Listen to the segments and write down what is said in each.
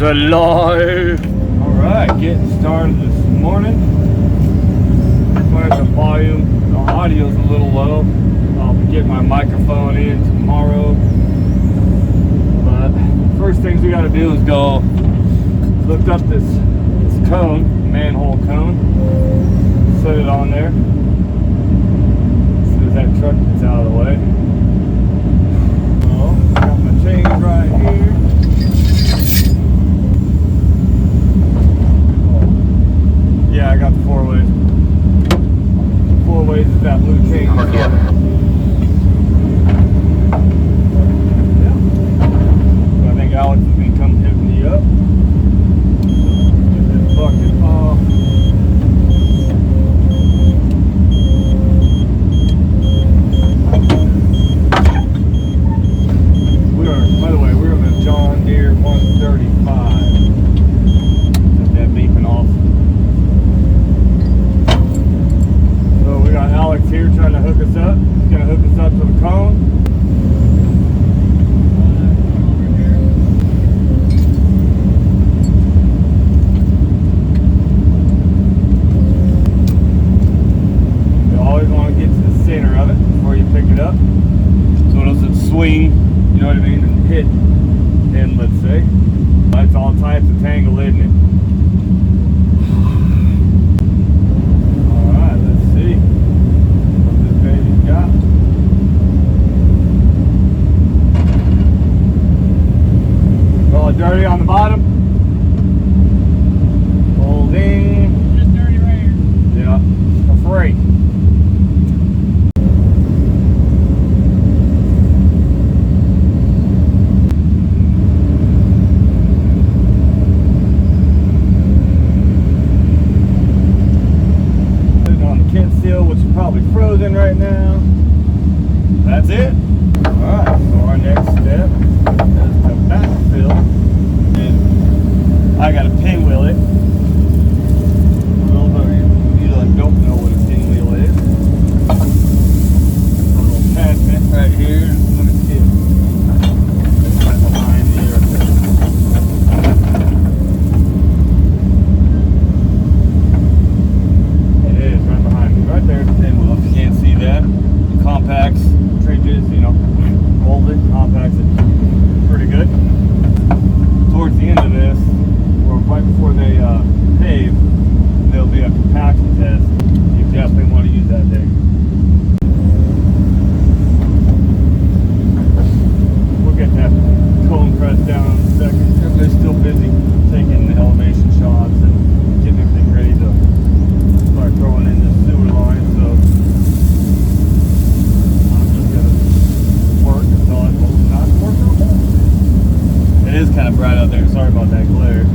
alive. Alright, getting started this morning. Where's the volume? The audio's a little low. I'll get my microphone in tomorrow. But first things we gotta do is go lift up this cone, manhole cone, set it on there. As soon as that truck gets out of the way. Well, got my chains right here. Yeah, I got the 4-ways. 4-ways is that blue chain. Yeah. So I think Alex is going to come hit me up. Get this bucket off. By the way, we're on the John Deere 135. Just that beeping off. We got Alex here trying to hook us up. He's going to hook us up to the cone. You always want to get to the center of it before you pick it up. So it doesn't swing, you know what I mean, and hit in, let's say. That's all types of tangle, isn't it? Dirty on the bottom. Holding. Just dirty right here. Yeah, for free. Putting on the kit seal, which is probably frozen right now. That's it. Alright, so our next step is to backfill. I gotta pinwheel it. For those of you that don't know what a pinwheel is, a little attachment right here. Let me see it. It's right behind me right there. It is right behind me. Right there, the pinwheel. If you can't see that, it compacts, trenches, you know, rolls it, compacts it pretty good. Towards the end of this, right before they pave, there'll be a compaction test. You definitely want to use that day. We'll get that cone pressed down in a second. Everybody's still busy taking the elevation shots and getting everything ready to start throwing in the sewer line. So I'm just gonna work until I told them not to work no more. It is kind of bright out there. Sorry about that glare.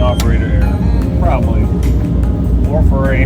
Operator error, probably, or for a